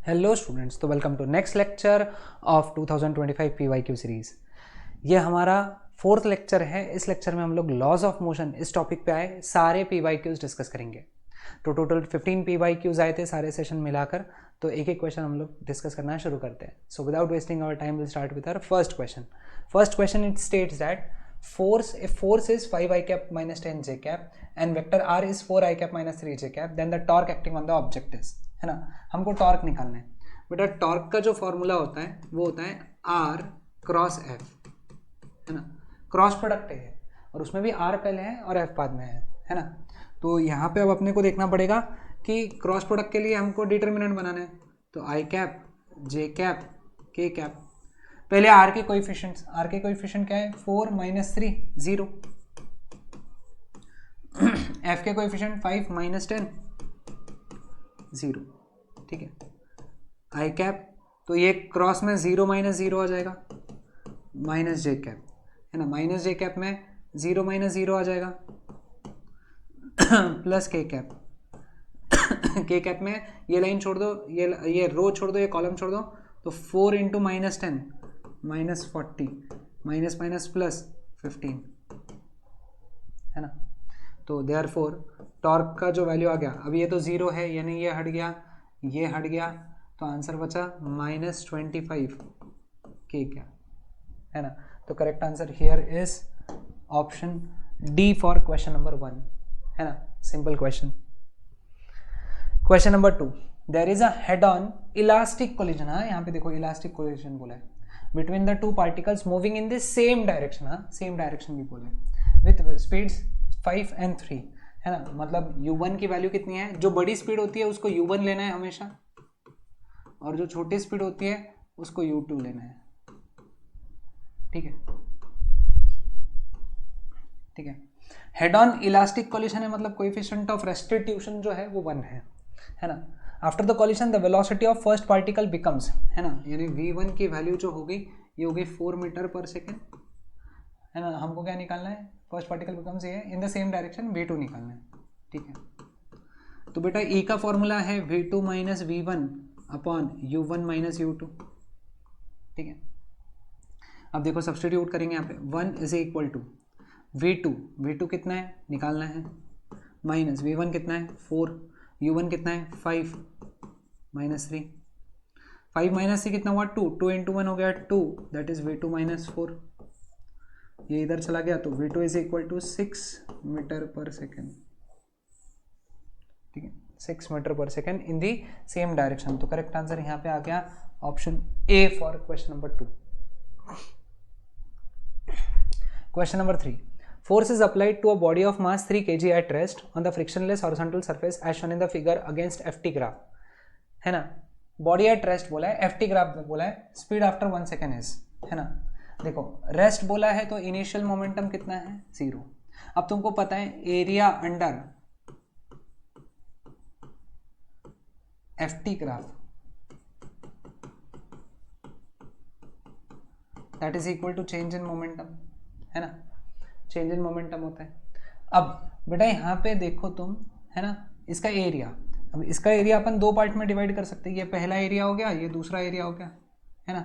Hello students, तो welcome to next lecture of 2025 PYQ series. ये हमारा फोर्थ लेक्चर है। इस लेक्चर में हम लोग लॉज ऑफ मोशन इस टॉपिक पे आए, सारे PYQs डिस्कस करेंगे। तो टोटल 15 PYQs आए थे सारे सेशन मिलाकर। तो एक एक क्वेश्चन हम लोग डिस्कस करना शुरू करते हैं। So without wasting our time will start with our first question. First question it states that force is 5 I cap minus 10 j cap and vector r is 4 I cap minus 3 j cap, then the torque acting on the object is, है ना। हमको torque निकालना है बेटा। Torque का जो formula होता है वो होता है r क्रॉस f, है ना। क्रॉस प्रोडक्ट है और उसमें भी r पहले है और f बाद में है ना। तो यहाँ पे अब अपने को देखना पड़ेगा कि क्रॉस प्रोडक्ट के लिए हमको डिटर्मिनेंट बनाना है। तो आई कैप, जे कैप, के कैप। पहले आर के कोएफिशिएंट्स, आर के कोएफिशिएंट क्या है 4 - 3 0। एफ के कोएफिशिएंट 5 - 10 0। ठीक है। आई कैप तो ये क्रॉस में 0 - 0 आ जाएगा, माइनस जे कैप, है ना। माइनस जे कैप में 0 - 0 आ जाएगा प्लस के कैप। के कैप में ये लाइन छोड़ दो, ये रो छोड़ दो, ये कॉलम छोड़ दो। तो 4 × -10 -40, माइनस माइनस प्लस 15, है ना। तो देयरफॉर टॉर्क का जो वैल्यू आ गया, अब ये तो 0 है यानी ये हट गया, ये हट गया, तो आंसर बचा -25 के क्या, है ना। तो correct answer here is option D for question number 1, है ना। Simple question. Question number 2, there is a head on elastic collision. हाँ, यहाँ पे देखो इलास्टिक कोलिजन बोला है। Between the two particles moving in the same direction, हाँ same direction भी बोला है, विथ स्पीड्स 5 और 3, है ना। मतलब u1 की वैल्यू कितनी है, जो बड़ी स्पीड होती है उसको u1 लेना है हमेशा, और जो छोटी स्पीड होती है उसको u2 लेना है। ठीक है, ठीक है। हेड ऑन इलास्टिक कोलिशन है, मतलब कोएफिशिएंट ऑफ रेस्टिट्यूशन जो है वो 1 है ना। After the coalition the velocity of first particle becomes, है ना, यानी v1 की वैल्यू जो होगी ये होगी 4 मीटर/सेकेंड, है ना। हमको क्या निकालना है, फर्स्ट पार्टिकल बिकम्स ये इन द सेम डायरेक्शन v2 निकालना है। ठीक है। तो बेटा E का फॉर्मूला है v2 - v1 upon u1 - u2। ठीक है। अब देखो सब्स्टिट्यूट करेंगे यहाँ पे, 1 = v2 कितना है निकालना है, माइनस v1 कितना है 4, u1 कितना है 5 - 3, 5 - 3 कितना हुआ 2, 2 × 1 हो गया 2, दैट इज v2 - 4। ये इधर चला गया तो v2 = 6 मीटर/सेकेंड। ठीक है, 6 मीटर/सेकेंड इन दी सेम डायरेक्शन। तो करेक्ट आंसर यहाँ पे आ गया option A for question number 2। Question number 3, force is applied to a body of mass 3 kg at rest on the frictionless horizontal surface as shown in the figure against ft graph, है ना। Body at rest बोला है, ft graph बोला है, speed after 1 second is, है ना। देखो rest बोला है तो इनिशियल मोमेंटम कितना है 0। अब तुमको पता है area under ft graph that is equal to change in momentum, है ना। चेंज इन मोमेंटम होता है। अब बेटा यहाँ पे देखो तुम, है ना, इसका एरिया, अब इसका एरिया अपन 2 पार्ट में डिवाइड कर सकते हैं। ये पहला एरिया हो गया, ये दूसरा एरिया हो गया, है ना।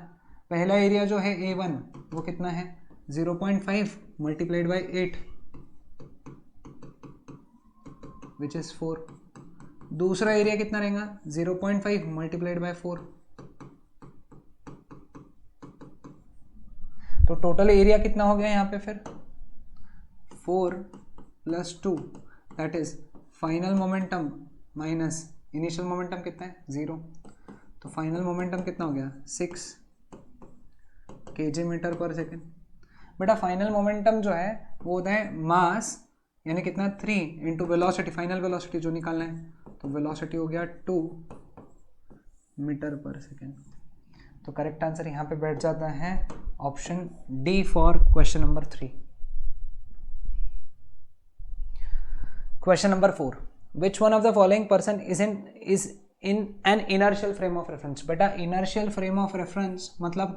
पहला एरिया जो है A1 वो कितना है 0.5 × 8 विच इज 4। दूसरा एरिया कितना रहेगा 0.5 × 4। तो टोटल एरिया कितना हो गया यहाँ पे फिर 4 + 2, that is final momentum minus initial momentum कितना है 0। तो फाइनल मोमेंटम कितना हो गया 6 kg/सेकेंड। बेटा फाइनल मोमेंटम जो है वो होता है मास, यानी कितना 3 × वेलोसिटी, फाइनल वेलोसिटी जो निकालना है, तो वेलोसिटी हो गया 2 मीटर/सेकेंड। तो करेक्ट आंसर यहाँ पे बैठ जाता है option D for question number 3। Question number 4, which one of the following person is in an inertial frame of reference? बेटा inertial frame of reference मतलब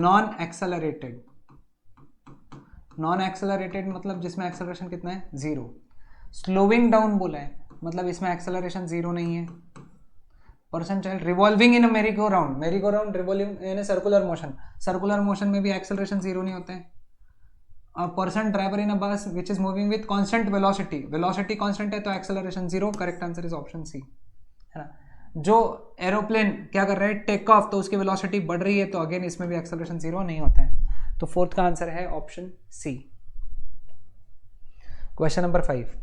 non accelerated मतलब जिसमें एक्सेलरेशन कितना है 0। स्लोइंग डाउन बोला है मतलब इसमें एक्सेलरेशन 0 नहीं है। पर्सन चाइल्ड रिवॉल्विंग इन अ मेरी go round revolving in circular motion में भी एक्सेलरेशन जीरो नहीं होते हैं. A person driver in a bus which is moving with constant velocity constant है तो acceleration zero. Correct answer is option C, है ना. जो एरोप्लेन क्या कर रहा है, टेक ऑफ, तो उसकी वेलोसिटी बढ़ रही है तो अगेन इसमें भी एक्सेलरेशन जीरो नहीं होता है. तो फोर्थ का आंसर है option C. Question number 5.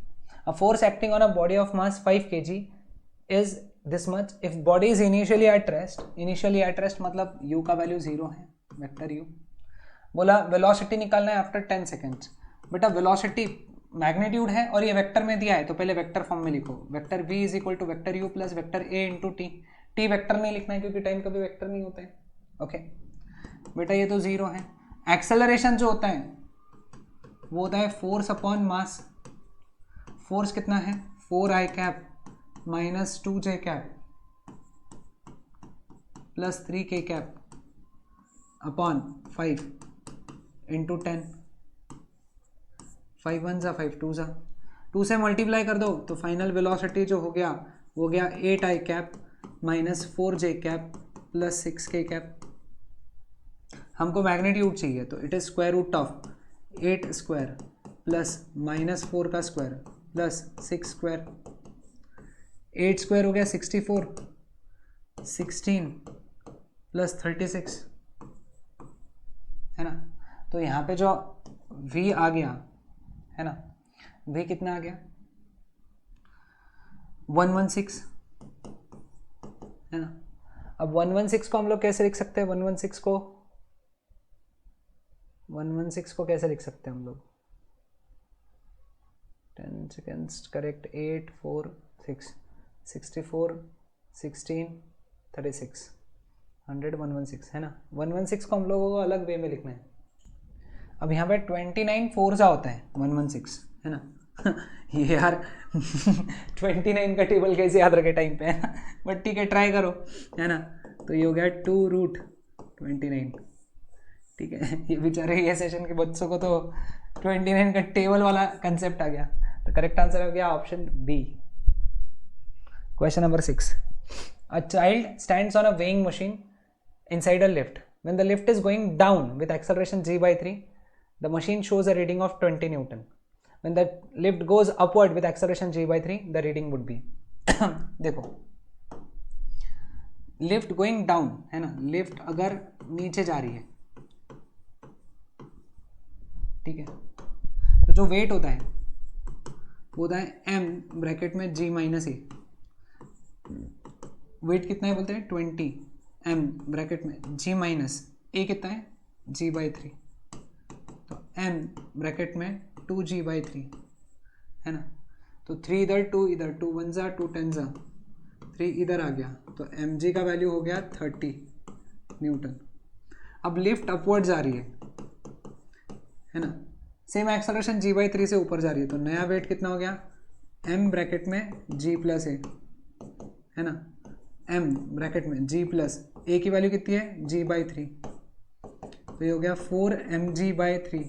A force acting on a body of mass 5 kg is this much if body is initially at rest मतलब u का वैल्यू जीरो है, वेक्टर u. बोला वेलोसिटी निकालना है आफ्टर 10 सेकेंड्स. बेटा velocity magnitude है और ये वेक्टर में दिया है तो पहले वेक्टर फॉर्म में लिखो. Vector v is equal to vector u plus vector a into T. T vector नहीं लिखना है क्योंकि टाइम कभी वेक्टर नहीं होता है. ओके बेटा ये तो जीरो है. एक्सेलरेशन जो होता है वो होता है फोर्स अपॉन मास. फोर्स कितना है, 4i cap minus 2j cap plus 3k cap upon 5 into 10. 5 1 ज़ा 5 2 ज़ा 2 से मल्टीप्लाई कर दो तो फाइनल वेलोसिटी जो हो गया वो गया 8i cap minus 4j cap plus 6k cap. हमको मैग्नीट्यूड चाहिए तो it is square root of 8 square plus minus 4 का स्क्वायर प्लस 6 स्क्वायर. 8 स्क्वायर हो गया 64, 16 प्लस 36, है ना. तो यहाँ पे जो v आ गया है ना, v कितना आ गया 116, है ना. अब 116 को हम लोग कैसे लिख सकते हैं, 116 को कैसे लिख सकते हैं हम लोग. 10 सेकेंड्स करेक्ट. 8 4 6 64 16 36 100 116, है ना. 116 को हम लोगों को अलग वे में लिखना है. अब यहाँ पे 29 4 सा होता है 116, है ना. ये यार 29 का टेबल कैसे याद रखे टाइम पे, है ना. बट ठीक है ट्राई करो, है ना. तो ये हो गया 2 रूट 29. ठीक है. ये बेचारे ये सेशन के बच्चों को तो 29 का टेबल वाला कंसेप्ट आ गया. तो करेक्ट आंसर हो गया option B. Question number 6. A child stands on a weighing machine inside a lift. When the lift is going down with acceleration g/3, the machine shows a reading of 20 Newton. When the lift goes upward with acceleration g/3, the reading would be देखो lift going down है ना. Lift अगर नीचे जा रही है, ठीक है, तो जो वेट होता है वो होता है m ब्रैकेट में g माइनस ए. वेट कितना है बोलते हैं 20, m ब्रैकेट में g माइनस ए कितना है g/3. तो m ब्रैकेट में 2g/3, है ना. तो 3 इधर 2 इधर 2 1 ज़ा 2 10 ज़ा 3 इधर आ गया तो mg का वैल्यू हो गया 30 न्यूटन. अब लिफ्ट अपवर्ड जा रही है ना. सेम एक्सेलरेशन g/3 से ऊपर जा रही है तो नया वेट कितना हो गया m ब्रैकेट में g प्लस ए, है ना. m ब्रैकेट में g प्लस ए की वैल्यू कितनी है g/3. तो ये हो गया 4mg/3.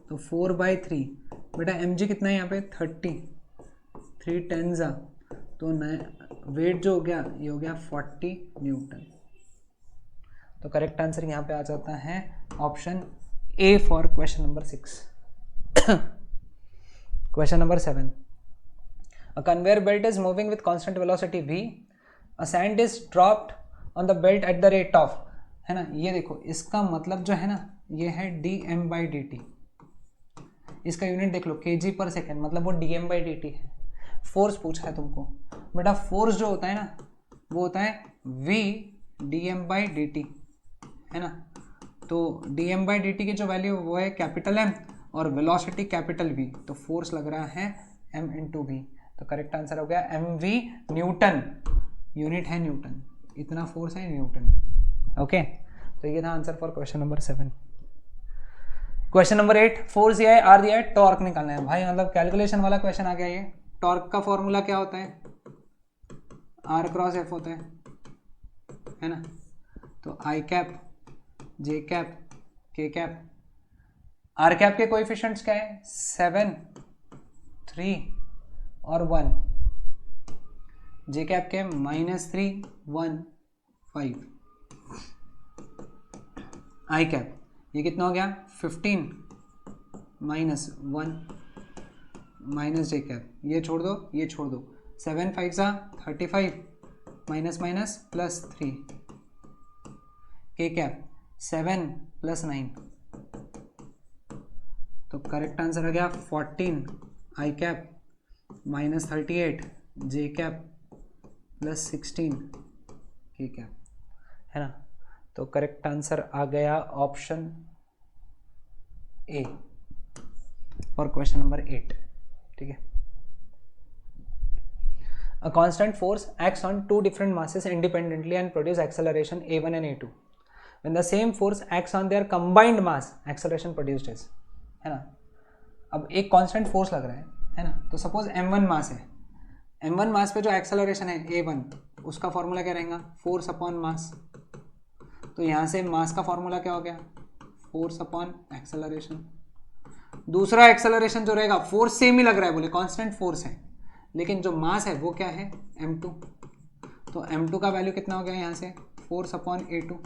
तो 4/3 बेटा mg कितना है यहाँ पे 30, 3 10 ज़ा तो नया वेट जो हो गया ये हो गया 40 न्यूटन. तो करेक्ट आंसर यहाँ पे आ जाता है option A for question number 6. Question number 7. A conveyor belt is moving with constant velocity v. A sand is dropped on the belt at the rate of, है ना. ये देखो इसका मतलब जो है ना ये है dm/dt. इसका यूनिट देख लो kg पर सेकेंड, मतलब वो dm/dt है. फोर्स पूछा है तुमको बेटा. फोर्स जो होता है ना वो होता है v dm/dt, है ना. तो dm/dt की जो वैल्यू वो है कैपिटल M और वेलोसिटी कैपिटल V. तो फोर्स लग रहा है m इंटू वी. तो करेक्ट आंसर हो गया mv न्यूटन. यूनिट है न्यूटन, इतना फोर्स है न्यूटन. ओके तो ये था answer for question number 7. Question number 8. Force दिया है आर दिया है, टॉर्क निकालना है भाई. मतलब कैलकुलेशन वाला क्वेश्चन आ गया ये. टॉर्क का फॉर्मूला क्या होता है r क्रॉस f होता है ना. तो i cap j cap k cap. r cap के कोएफिशिएंट्स क्या है 7 3 और 1. जे कैप के -315, आई कैप ये कितना हो गया 15 -1 माइनस जे कैप, ये छोड़ दो ये छोड़ दो, 7 5 सा 35 माइनस माइनस प्लस 3, के कैप 7 + 9, तो करेक्ट आंसर आ गया 14 आई कैप -38 जे कैप +16 के कैप, है ना। तो करेक्ट आंसर आ गया option A for question number 8, ठीक है। A constant force acts on two different masses independently and produce acceleration a1 and a2. When the same force acts on their combined mass, acceleration produced is, है ना। अब एक constant force लग रहा है ना, तो सपोज m1 मास है, m1 मास पे जो एक्सेलरेशन है a1, उसका फॉर्मूला क्या रहेगा, फोर्स अपॉन मास। तो यहाँ से मास का फॉर्मूला क्या हो गया, फोर्स अपॉन एक्सेलरेशन। दूसरा एक्सेलरेशन जो रहेगा, फोर्स सेम ही लग रहा है, बोले कांस्टेंट फोर्स है, लेकिन जो मास है वो क्या है m2, तो m2 का वैल्यू कितना हो गया यहाँ से, फोर्स अपॉन a2।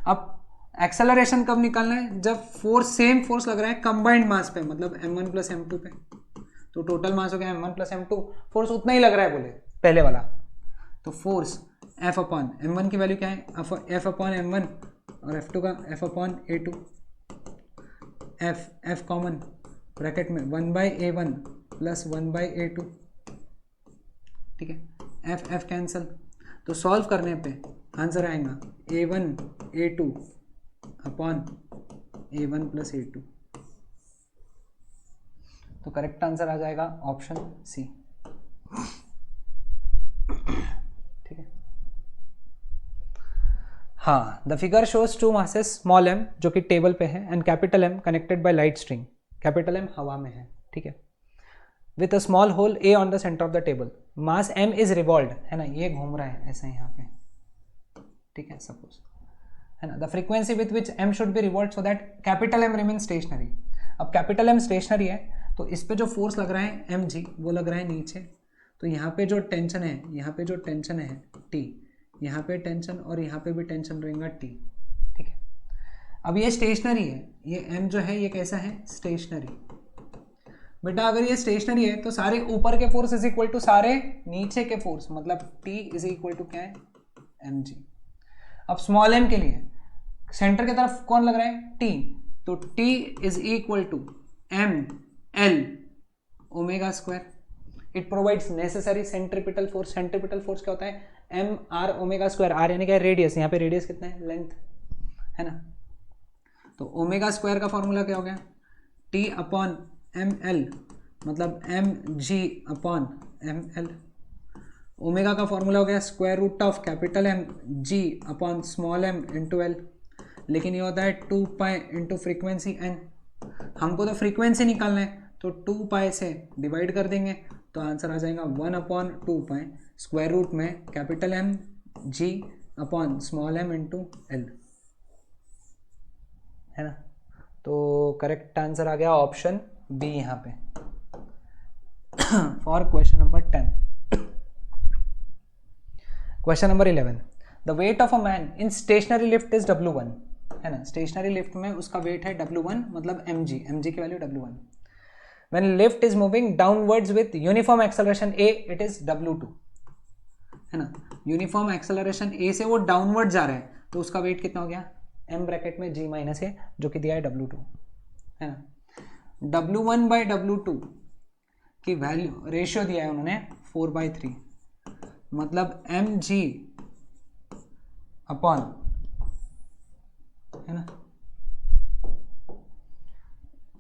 अब एक्सेलरेशन कब निकालना है, जब फोर्स सेम फोर्स लग रहा है कंबाइंड मास पे, मतलब m1 + m2 पे, तो टोटल मास हो गया m1 + m2, फोर्स उतना ही लग रहा है बोले पहले वाला, तो फोर्स F अपॉन m1 की वैल्यू क्या है, F अपॉन m1 और F2 का F upon a2, F common bracket में 1/a1 + 1/a2, ठीक है, F कैंसिल, तो सॉल्व करने पे आंसर आएगा a1 a2 upon a1 + a2, तो करेक्ट आंसर आ जाएगा ऑप्शन सी, ठीक है। हाँ, the figure shows two masses small m जो कि टेबल पे है and capital M connected by light string, capital M हवा में है, ठीक है, with a small hole A on the centre of the table, mass M is revolved, है ना, ये घूम रहा है ऐसा यहाँ पे, ठीक है, सपोज, है ना, the frequency with which M should be revolved so that capital M remain stationery. अब कैपिटल M स्टेशनरी है, तो इस पे जो फोर्स लग रहा है mg वो लग रहा है नीचे, तो यहाँ पे जो टेंशन है, यहाँ पे जो टेंशन है T, यहाँ पे टेंशन और यहाँ पे भी टेंशन रहेगा T, ठीक है। अब ये स्टेशनरी है, ये M जो है ये कैसा है, स्टेशनरी। बेटा अगर ये स्टेशनरी है तो सारे ऊपर के फोर्स इज इक्वल टू सारे नीचे के फोर्स, मतलब T इज इक्वल टू क्या है, mg। अब स्मॉल m के लिए सेंटर की तरफ कौन लग रहा है, T, तो T is equal to ml omega square. It provides necessary centripetal force. Centripetal force क्या होता है, mr ओमेगा स्क्वायर, r यानी क्या, रेडियस, यहाँ पे रेडियस कितना है, लेंथ, है ना। तो ओमेगा स्क्वायर का फॉर्मूला क्या हो गया, T अपॉन ml मतलब mg अपॉन ml। ओमेगा का फॉर्मूला हो गया square root of capital M g upon small m into L, लेकिन ये होता है 2 पाई इंटू फ्रीक्वेंसी n। हमको तो फ्रीक्वेंसी निकालना है, तो 2 पाई से डिवाइड कर देंगे, तो आंसर आ जाएगा 1/2 पाई स्क्वायर रूट में capital M g upon small m into L, है ना। तो करेक्ट आंसर आ गया ऑप्शन बी यहाँ पे for question number 10। Question number 11, the weight of a man in stationary lift is W1, है ना। स्टेशनरी लिफ्ट में उसका वेट है W1 मतलब mg की value W1। When lift is moving downwards with uniform acceleration a, it is W2, है ना। Uniform acceleration a से वो डाउनवर्ड जा रहा है, तो उसका वेट कितना हो गया, m ब्रैकेट में g माइनस a जो कि दिया है W2, है ना। W1/W2 की वैल्यू रेशियो दिया है उन्होंने 4/3, मतलब mg अपॉन, है ना,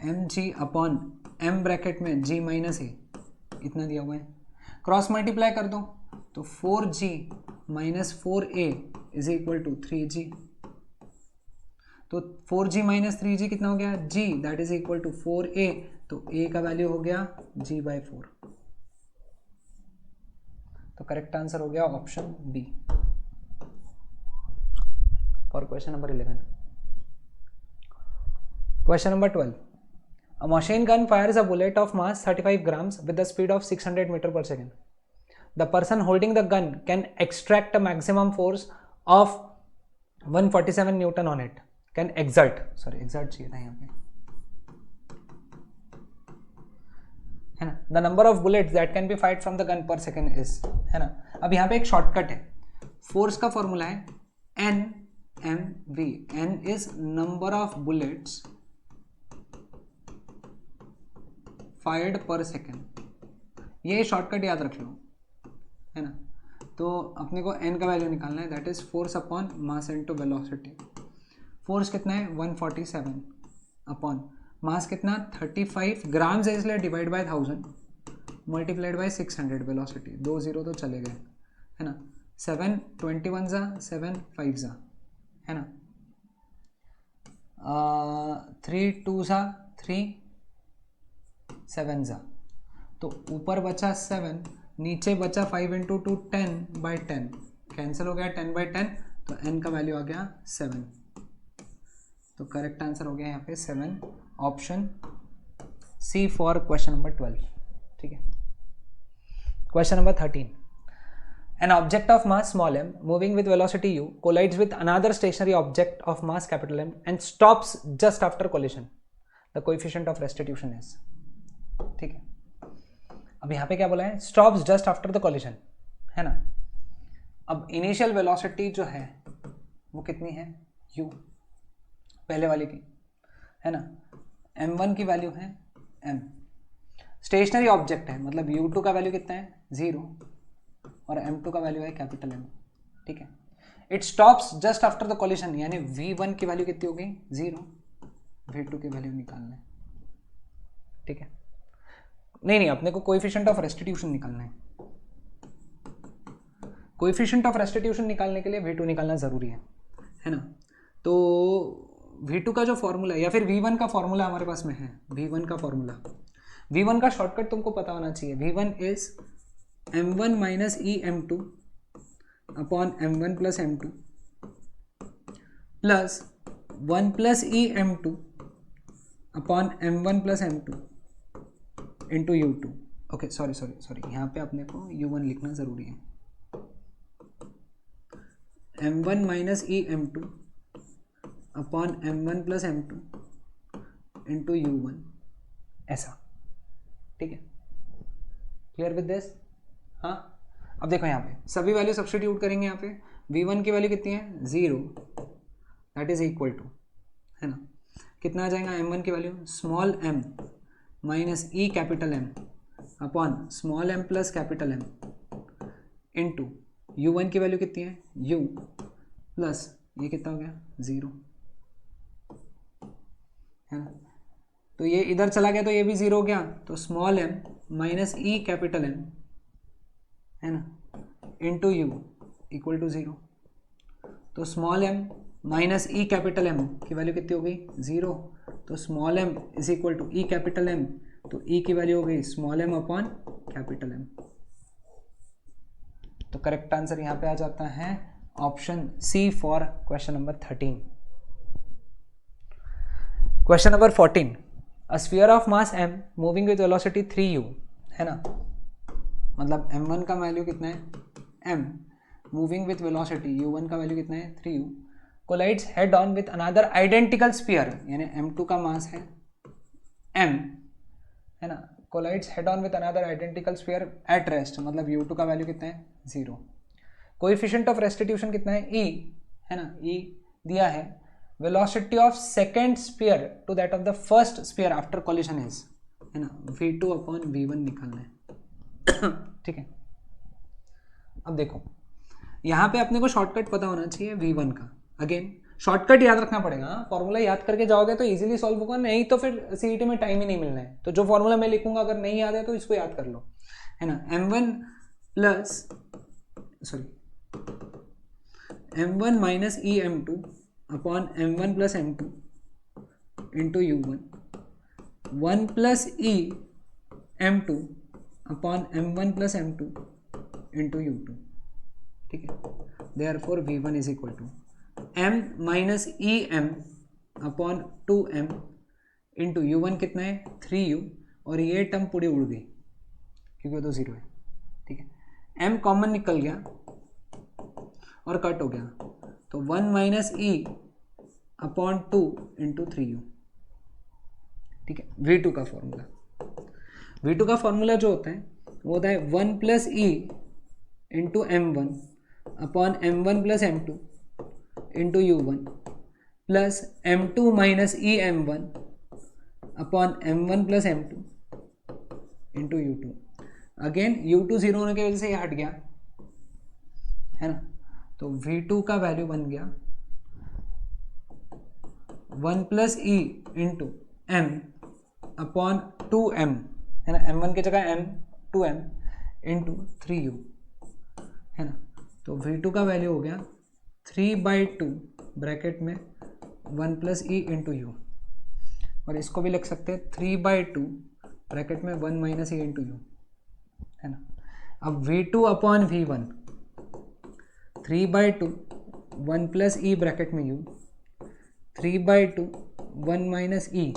mg अपॉन m ब्रैकेट में g माइनस a इतना दिया हुआ है, क्रॉस मल्टीप्लाई कर दो तो 4g minus 4a is equal to 3g, तो 4g माइनस 3g कितना हो गया, g that is equal to 4a, तो a का वैल्यू हो गया g/4, तो करेक्ट आंसर हो गया option B for question number 11। Question number 12, a machine gun fires a bullet of mass 35 grams with the speed of 600 metre पर second. The person holding the gun can extract a maximum force of 147 Newton on it, can exert, sorry exert चाहिए था यहाँ पे, है ना, the number of bullets that can be fired from the gun पर second is, है ना। अब यहाँ पे एक शॉर्टकट है, फोर्स का फॉर्मूला है N M V, N is number of bullets fired per second, ये शॉर्टकट याद रख लो, है ना। तो अपने को एन का वैल्यू निकालना है, that is force upon mass into velocity. Force कितना है 147 अपॉन मास कितना 35 ग्राम्स है, इसलिए divide by 1000 multiplied by 600 velocity, 2 0 तो चले गए, है ना। 7 21 जा 7 5 जा, है ना, 3 2 जा 3 7 जा, तो ऊपर बचा 7, नीचे बचा 5 इंटू 2 10 बाई 10, कैंसिल हो गया 10 बाई 10, तो n का वैल्यू आ गया 7, तो करेक्ट आंसर हो गया यहाँ पे 7, option C for question number 12। ठीक है, question number 13, an object of mass small m moving with velocity u collides with another stationary object of mass capital M and stops just after collision, the coefficient of restitution is, ठीक है। अब यहाँ पे क्या बोला है, stops just after the collision, है ना। अब इनिशियल वेलोसिटी जो है वो कितनी है u, पहले वाली की, है ना, m1 की वैल्यू है m, स्टेशनरी ऑब्जेक्ट है, मतलब u2 का वैल्यू कितना है 0 और m2 का वैल्यू है कैपिटल M, ठीक है। It stops just after the collision, यानी v1 की वैल्यू कितनी हो गई 0, v2 की वैल्यू निकालना है, ठीक है। नहीं, अपने को कोएफिशिएंट ऑफ रेस्टिट्यूशन निकालना है, कोएफिशिएंट ऑफ रेस्टिट्यूशन निकालने के लिए v2 निकालना जरूरी है ना। तो v2 का जो फॉर्मूला है, या फिर v1 का फॉर्मूला हमारे पास में है, v1 का फॉर्मूला, v1 का शॉर्टकट तुमको पता होना चाहिए, v1 is m1 minus e m2 upon m1 plus m2 plus 1 plus e m2 upon m1 plus m2 into u2। Okay sorry, यहाँ पे अपने को u1 लिखना जरूरी है, m1 minus e m2 upon m1 plus m2 into u1, ऐसा, ठीक है। Clear with this? हाँ, अब देखो यहाँ पे सभी वैल्यू सब्स्टिट्यूट करेंगे, यहाँ पे v1 की वैल्यू कितनी है 0, दैट इज इक्वल टू, है ना, कितना आ जाएगा m1 की value small m minus e capital M upon small m plus capital M into u1 की वैल्यू कितनी है u प्लस ये कितना हो गया 0, है ना। तो ये इधर चला गया तो ये भी 0 हो गया, तो small m minus e capital M, है ना, इंटू u इक्वल टू 0, तो small m minus e capital M की वैल्यू कितनी हो गई 0, तो small m is equal to e capital M, तो e की वैल्यू हो गई small m upon capital M। तो करेक्ट आंसर यहाँ पे आ जाता है option C for question number 13। Question number 14, a sphere of mass m moving with velocity 3u, है ना, मतलब m1 का वैल्यू कितना है m, moving with velocity u1 का वैल्यू कितना है 3u, collides head on with another identical sphere, यानी m2 का मास है m, है ना, collides head on with another identical sphere at rest, मतलब u2 का वैल्यू कितना है 0, कोएफिशिएंट ऑफ रेस्टिट्यूशन कितना है e, है ना, e दिया है, velocity of second sphere to that of the first sphere after collision is, है ना, v2 अपॉन v1 निकालना है, ठीक है। अब देखो यहाँ पे अपने को शॉर्टकट पता होना चाहिए v1 का, अगेन शॉर्टकट याद रखना पड़ेगा, फॉर्मूला याद करके जाओगे तो इजीली सॉल्व होगा, नहीं तो फिर सीईटी में टाइम ही नहीं मिलना है। तो जो फॉर्मूला मैं लिखूंगा अगर नहीं याद है तो इसको याद कर लो, है ना, m1 minus e m2 upon m1 plus m2 into u1, 1 plus e m2 upon m1 plus m2 into u2, ठीक है। Therefore v1 is equal to m minus e m upon 2m into u1 कितना है 3u, और ये term पूरी उड़ गई क्योंकि वो तो 0 है, ठीक है। m कॉमन निकल गया और कट हो गया, तो 1 माइनस ई अपॉन 2 इंटू 3u। ठीक है, V2 का फॉर्मूला, V2 का फॉर्मूला जो होता है वो होता है 1 plus e into m1 upon m1 plus m2 into u1 plus m2 minus e m1 upon m1 plus m2 into u2। Again u2 zero होने की वजह से ये हट गया है ना, तो V2 का वैल्यू बन गया 1 plus e into m upon 2m है ना, m1 की जगह m 2m इंटू 3u है ना, तो V2 का वैल्यू हो गया 3/2 ब्रैकेट में 1 प्लस ई इंटू यू, और इसको भी लिख सकते हैं 3/2 ब्रैकेट में 1 माइनस ई इंटू यू है ना। अब V2 upon V1 3/2 1 plus E bracket में u 3/2 1 माइनस ई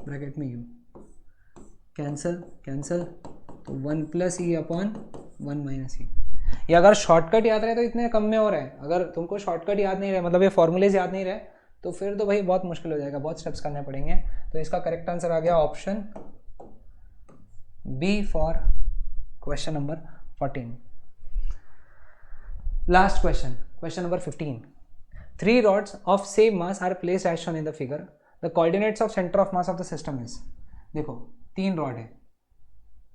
ब्रैकेट में u, कैंसल कैंसल, तो 1 प्लस ई अपॉन 1 माइनस ई। ये अगर शॉर्टकट याद रहे तो इतने कम में हो रहा है, अगर तुमको शॉर्टकट याद नहीं रहे, मतलब ये फॉर्मूलेज याद नहीं रहे, तो फिर तो भाई बहुत मुश्किल हो जाएगा, बहुत स्टेप्स करने पड़ेंगे। तो इसका करेक्ट आंसर आ गया option B for question number 14। Last question, question number 15। 3 rods of same mass are placed as shown in the figure. The coordinates of center of mass of the system is, देखो 3 rod है,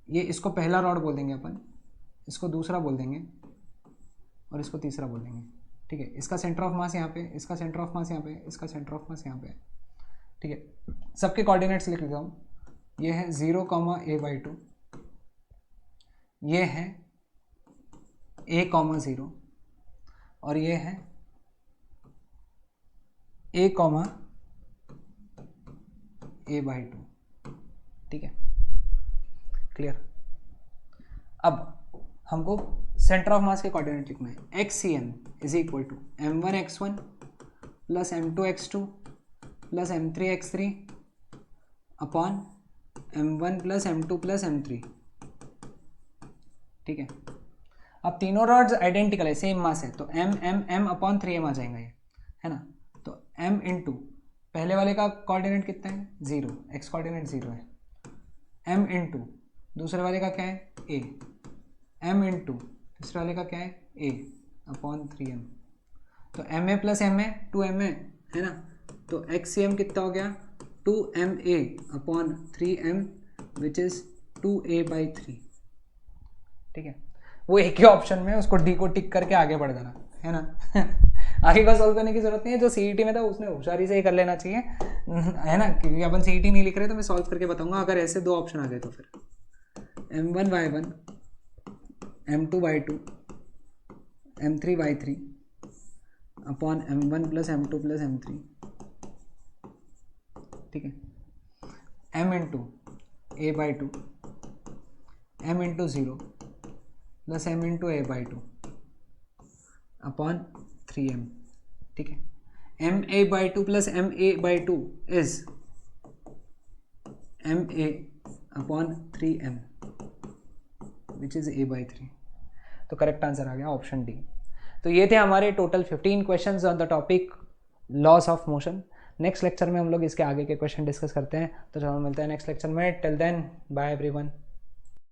ये इसको पहला rod बोल देंगे अपन, इसको दूसरा बोल देंगे और इसको तीसरा बोल देंगे। ठीक है, इसका सेंटर ऑफ मास यहाँ पे, इसका सेंटर ऑफ मास यहाँ पे, इसका सेंटर ऑफ मास यहाँ पे। ठीक है, सबके कोऑर्डिनेट्स लिख लेता हूँ। ये है 0,a/2, ये है a,0 और ये है a,a/2। ठीक है, क्लियर। अब हमको सेंटर ऑफ मास के कोऑर्डिनेट लिखना है। XCM is equal to m1x1 plus m2x2 plus m3x3 upon m1 plus m2 plus m3। ठीक है, अब तीनों रॉड्स आइडेंटिकल है, सेम मास है, तो m अपॉन 3m आ जाएगा ये है ना। तो m इंटू पहले वाले का कोऑर्डिनेट कितना है 0, x कोऑर्डिनेट 0 है, m इंटू दूसरे वाले का क्या है a, m इंटू तीसरे वाले का क्या है a अपॉन 3m। तो ma प्लस ma 2ma है ना, तो XCM कितना हो गया 2ma upon 3m which is 2a/3। ठीक है, वो एक ही ऑप्शन में, उसको डी को टिक करके आगे बढ़ जाना है ना। आगे का सॉल्व करने की जरूरत नहीं है, जो सीईटी में था उसने होशियारी से ही कर लेना चाहिए है ना, क्योंकि अपन सीईटी नहीं लिख रहे तो मैं सॉल्व करके बताऊंगा। अगर ऐसे 2 ऑप्शन आ गए तो फिर m1y1 m2y2 m3y3 upon m1 plus m2 plus m3। ठीक है, m into a/2 m into 0 plus m into a/2 upon 3m। ठीक है, ma/2 plus ma/2 is ma upon 3m which is a/3। तो correct answer आ गया option D. तो ये थे हमारे total 15 questions on the topic loss of motion. Next lecture में हम लोग इसके आगे के क्वेश्चन डिस्कस करते हैं। तो चलो मिलते हैं नेक्स्ट लेक्चर में। Till then bye everyone.